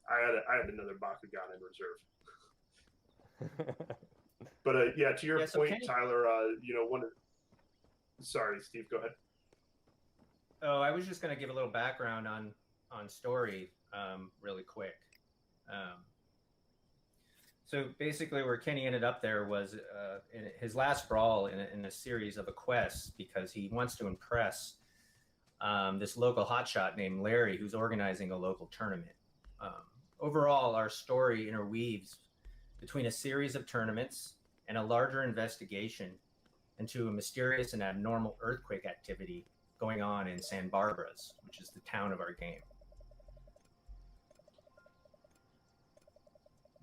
I had another Bakugan in reserve. But yeah, to your Yeah, so point, Kenny- Tyler, you know, sorry, Steve, go ahead. Oh, I was just going to give a little background on story really quick. So basically, where Kenny ended up there was in his last brawl in a series of a quest, because he wants to impress this local hotshot named Larry, who's organizing a local tournament. Overall, our story interweaves between a series of tournaments and a larger investigation into a mysterious and abnormal earthquake activity going on in San Barbara's, which is the town of our game.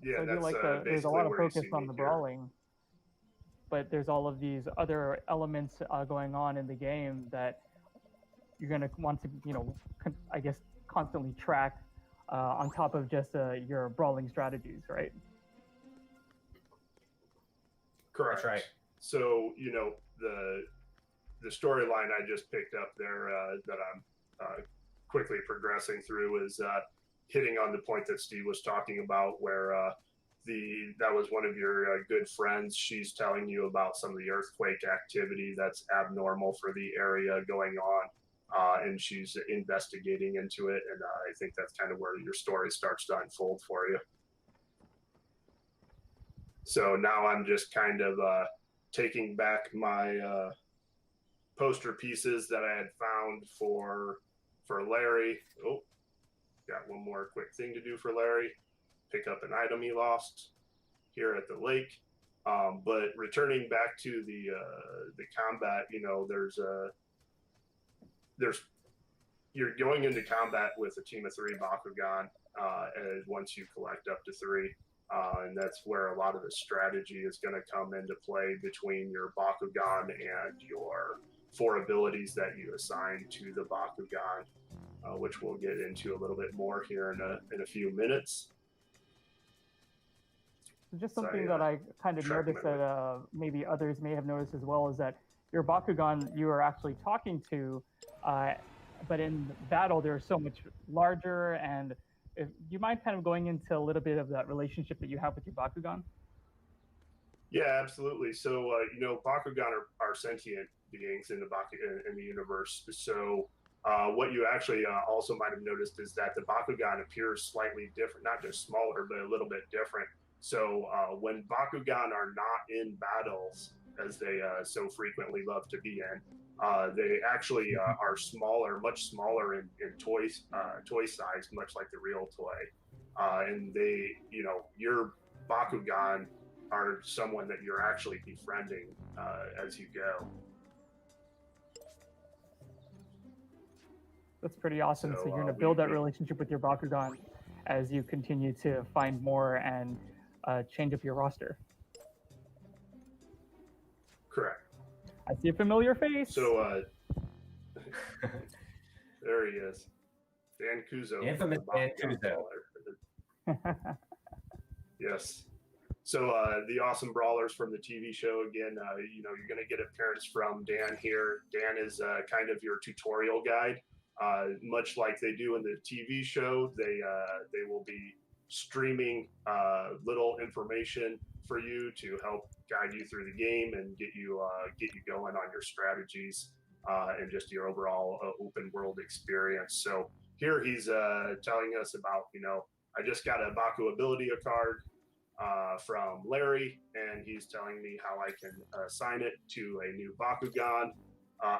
Yeah, So I do that's like there's a basically lot of where you focus see on me the here. brawling, but there's all of these other elements going on in the game that you're going to want to, you know, I guess constantly track on top of just your brawling strategies, right? Correct. That's right. So, you know, the storyline I just picked up there that I'm quickly progressing through is hitting on the point that Steve was talking about, where that was one of your good friends. She's telling you about some of the earthquake activity that's abnormal for the area going on, and she's investigating into it. And I think that's kind of where your story starts to unfold for you. So now I'm just kind of taking back my poster pieces that I had found for Larry. Oh, got one more quick thing to do for Larry. Pick up an item he lost here at the lake. But returning back to the combat, you know, you're going into combat with a team of 3 Bakugan, and once you collect up to 3. And that's where a lot of the strategy is going to come into play between your Bakugan and your 4 abilities that you assign to the Bakugan, which we'll get into a little bit more here in a few minutes. Just something that I kind of noticed that maybe others may have noticed as well is that your Bakugan you are actually talking to, but in battle they're so much larger. And do you mind kind of going into a little bit of that relationship that you have with your Bakugan? Yeah, absolutely. So, you know, Bakugan are sentient beings in the universe. So what you actually also might have noticed is that the Bakugan appears slightly different, not just smaller, but a little bit different. So when Bakugan are not in battles, as they so frequently love to be in, they actually are smaller, much smaller in toy size, much like the real toy. And they, you know, your Bakugan are someone that you're actually befriending as you go. That's pretty awesome. So, you're going to we- build that relationship with your Bakugan as you continue to find more and change up your roster. Correct. I see a familiar face. So there he is, Dan Kuzo. Infamous Dan Kuzo. Yes. So the awesome brawlers from the TV show again. You know, you're going to get appearance from Dan here. Dan is kind of your tutorial guide. Much like they do in the TV show, they will be streaming little information for you to help guide you through the game and get you going on your strategies and just your overall open world experience. So here he's telling us about, I just got a Baku ability card from Larry, and he's telling me how I can assign it to a new Bakugan.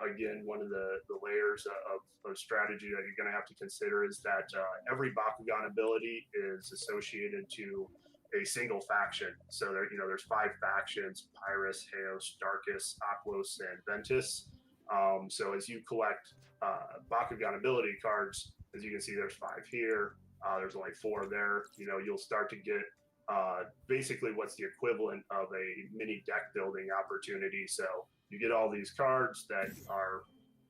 Again, one of the layers of strategy that you're going to have to consider is that every Bakugan ability is associated to a single faction. So there's 5 factions: Pyrus, Heos, Darkus, Aquos, and Ventus. So as you collect Bakugan ability cards, as you can see, there's 5 here. There's only 4 there. You'll start to get basically what's the equivalent of a mini deck building opportunity. So you get all these cards that are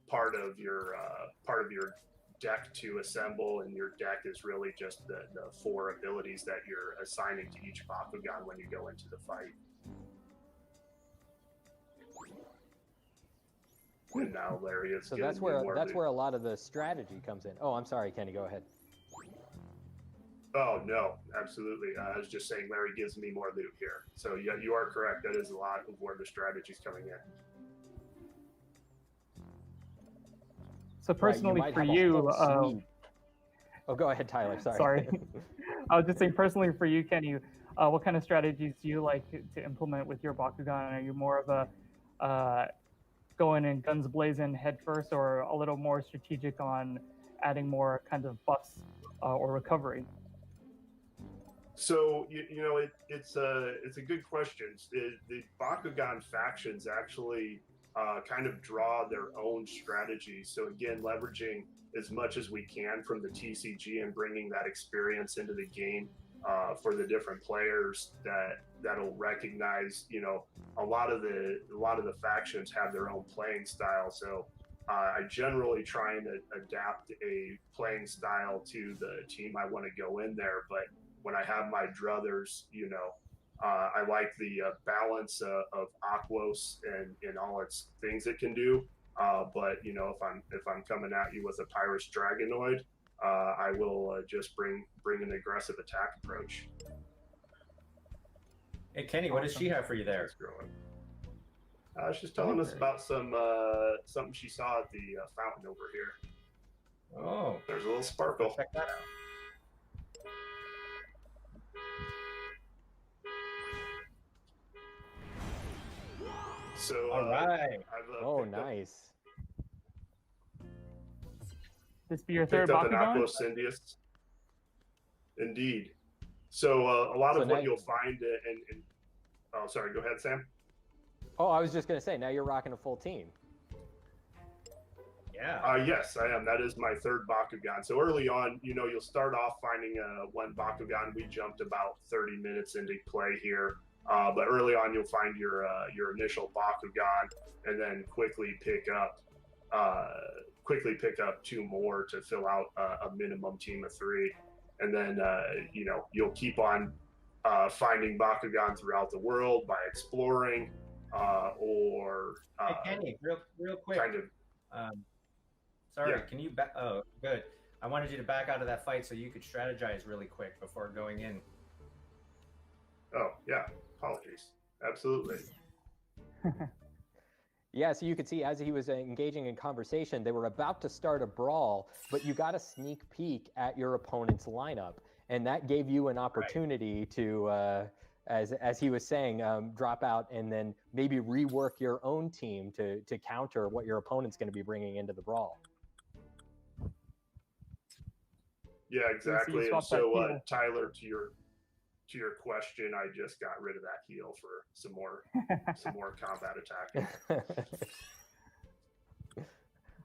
part of your deck to assemble, and your deck is really just the 4 abilities that you're assigning to each Bakugan when you go into the fight. And now Larry is. So that's where a lot of the strategy comes in. Oh, I'm sorry, Kenny. Go ahead. Oh no, absolutely. I was just saying Larry gives me more loot here. So yeah, you are correct. That is a lot of where the strategy is coming in. So personally, right, for you, oh, go ahead, Tyler. Sorry. Sorry. I was just saying, personally for you, Kenny, what kind of strategies do you like to implement with your Bakugan? Are you more of a going in guns blazing head first, or a little more strategic on adding more kinds of buffs or recovery? So it's a good question. The Bakugan factions actually kind of draw their own strategy. So again, leveraging as much as we can from the TCG and bringing that experience into the game for the different players that'll recognize, a lot of the factions have their own playing style. So I generally try and adapt a playing style to the team I want to go in there. But when I have my druthers, I like the balance of Aquos and all its things it can do. But if I'm coming at you with a Pyrus Dragonoid, I will just bring an aggressive attack approach. Hey Kenny, what does she have for you there? She's telling us about something she saw at the fountain over here. Oh, there's a little sparkle. Check that out. So, all right. Nice. This be your third Bakugan? An Aquos Syndius. Indeed. So a lot of what you'll find in oh, sorry, go ahead, Sam. Oh, I was just going to say, now you're rocking a full team. Yeah. Yes, I am. That is my third Bakugan. So early on, you'll start off finding one Bakugan. We jumped about 30 minutes into play here. But early on, you'll find your initial Bakugan, and then quickly pick up 2 more to fill out a minimum team of 3, and then you'll keep on finding Bakugan throughout the world by exploring or. Hey Kenny, real quick. Kind of. Sorry, yeah. Can you back? Oh, good. I wanted you to back out of that fight so you could strategize really quick before going in. Oh yeah. Apologies. Absolutely. Yeah, so you could see as he was engaging in conversation, they were about to start a brawl, but you got a sneak peek at your opponent's lineup, and that gave you an opportunity to, as he was saying, drop out and then maybe rework your own team to counter what your opponent's going to be bringing into the brawl. Yeah, exactly. And so, Tyler, to your question, I just got rid of that heal for some more combat attacking.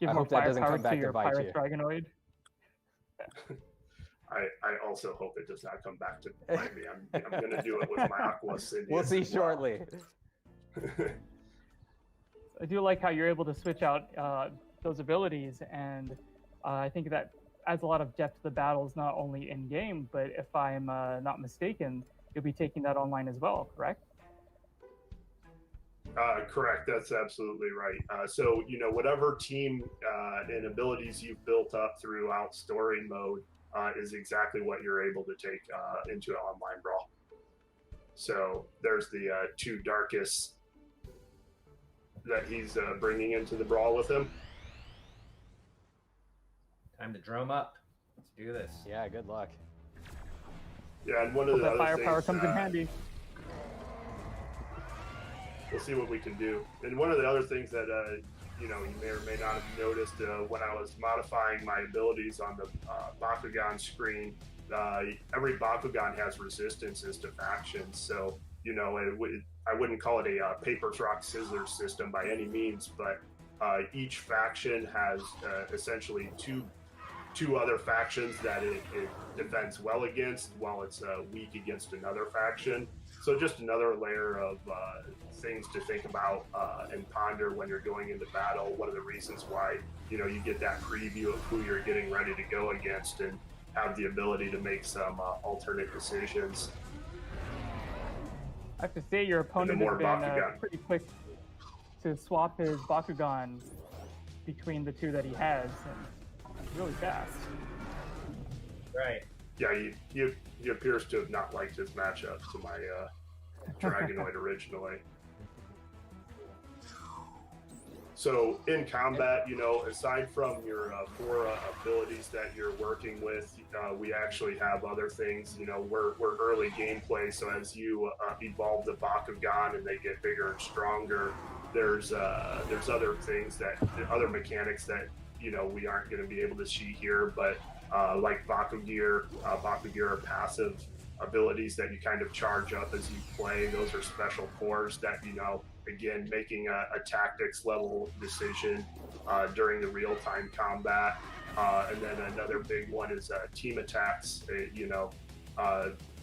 Give I hope that doesn't come back to bite you. Dragonoid. I also hope it does not come back to bite me. I'm going to do it with my Aqua Syndius. We'll see shortly. I do like how you're able to switch out those abilities, and I think that adds a lot of depth to the battles, not only in game, but if I'm not mistaken, you'll be taking that online as well, correct? Correct. That's absolutely right. So, whatever team and abilities you've built up throughout story mode is exactly what you're able to take into an online brawl. So there's the 2 Darkus that he's bringing into the brawl with him. Time to drum up. do this. Yeah, good luck. Yeah, and one of Hope the that other firepower things, comes in handy. we'll see what we can do. And one of the other things that you may or may not have noticed when I was modifying my abilities on the Bakugan screen, every Bakugan has resistances to factions. So I wouldn't call it a paper, rock, scissors system by any means, but each faction has essentially two other factions that it defends well against, while it's weak against another faction. So just another layer of things to think about and ponder when you're going into battle. One of the reasons why you get that preview of who you're getting ready to go against and have the ability to make some alternate decisions. I have to say, your opponent more has been Bakugan. pretty quick to swap his Bakugan between the two that he has, and really fast. Right. Yeah, he appears to have not liked his matchup to my Dragonoid originally. So in combat, aside from your 4 abilities that you're working with, we actually have other things. We're early gameplay, so as you evolve the Bakugan and they get bigger and stronger, there's other things other mechanics that we aren't going to be able to see here, but like Bakugear are passive abilities that you kind of charge up as you play. Those are special cores that again, making a tactics level decision during the real-time combat. And then another big one is team attacks,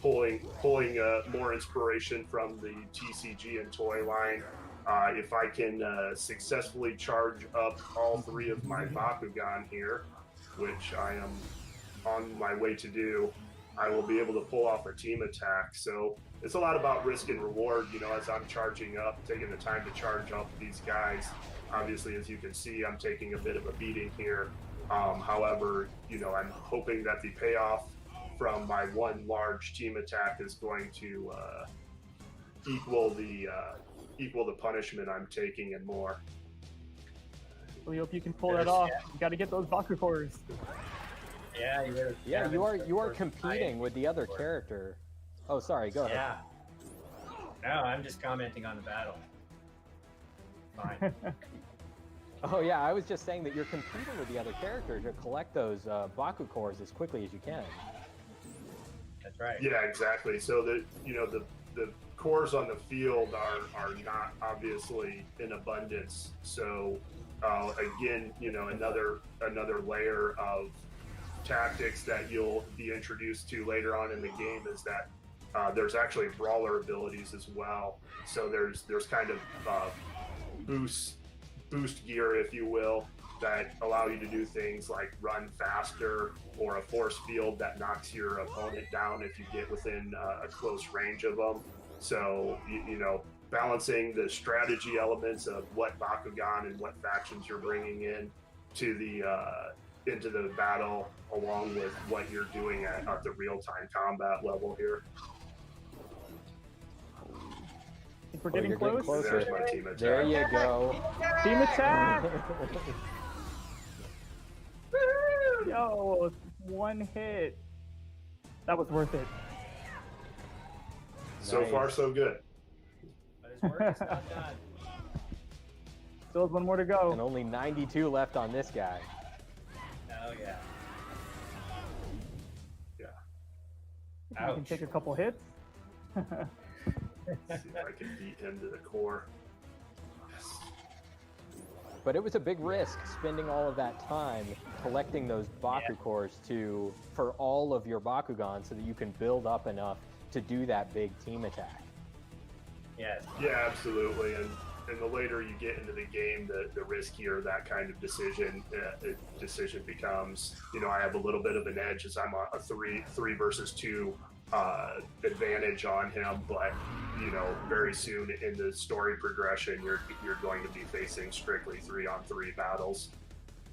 pulling more inspiration from the TCG and toy line. If I can successfully charge up all 3 of my Bakugan here, which I am on my way to do, I will be able to pull off a team attack. So it's a lot about risk and reward, as I'm charging up, taking the time to charge up these guys. Obviously, as you can see, I'm taking a bit of a beating here. However, I'm hoping that the payoff from my one large team attack is going to equal the punishment I'm taking and more. We hope you can pull that off. You got to get those Baku cores. Yeah, You are competing with the other character. Oh, sorry. Go ahead. Yeah. No, I'm just commenting on the battle. Fine. Oh yeah, I was just saying that you're competing with the other character to collect those Baku cores as quickly as you can. That's right. Yeah, exactly. So the cores on the field are not obviously in abundance. So again, another layer of tactics that you'll be introduced to later on in the game is that there's actually brawler abilities as well. So there's kind of boost gear, if you will, that allow you to do things like run faster, or a force field that knocks your opponent down if you get within a close range of them. So balancing the strategy elements of what Bakugan and what factions you're bringing in to into the battle, along with what you're doing at the real-time combat level here. I think we're getting You're close. getting closer. There's my team attack. There you go. Team attack! Yo, 1 hit. That was worth it. So Nice. far, so good. But his work is not done. Still has 1 more to go. And only 92 left on this guy. Oh yeah. Yeah. I can take a couple hits. See if I can beat him to the core. But it was a big risk spending all of that time collecting those Baku cores for all of your Bakugan so that you can build up enough to do that big team attack. Yes. Yeah, absolutely. And the later you get into the game, the riskier that kind of decision becomes. I have a little bit of an edge as I'm a 3 versus 2 advantage on him, but very soon in the story progression, you're going to be facing strictly 3-on-3 battles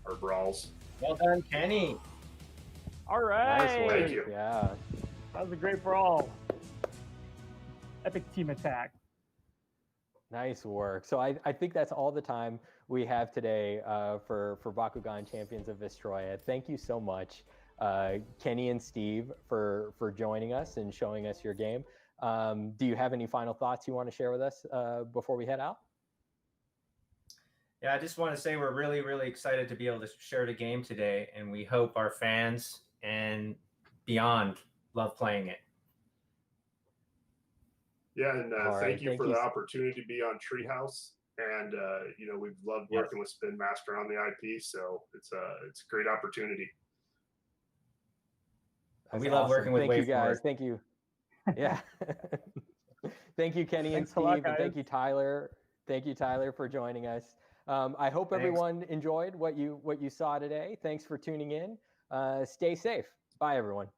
or brawls. Well done, Kenny. All right. Nice work. Thank you. Yeah. That was a great brawl. Epic team attack. Nice work. So I think that's all the time we have today for Bakugan Champions of Vestroia. Thank you so much. Kenny and Steve for joining us and showing us your game. Do you have any final thoughts you want to share with us before we head out? Yeah, I just want to say we're really, really excited to be able to share the game today, and we hope our fans and beyond love playing it. Yeah, and All right, thank you for the opportunity to be on Treehouse. And we've loved working with Spin Master on the IP, so it's a great opportunity. And we love working with Thank you Wave guys. Forward. Thank you. Yeah. Thank you, Kenny and Thanks a lot, Steve, and thank guys. you, Tyler. Thank you, Tyler, for joining us. I hope everyone enjoyed what you saw today. Thanks for tuning in. Stay safe. Bye, everyone.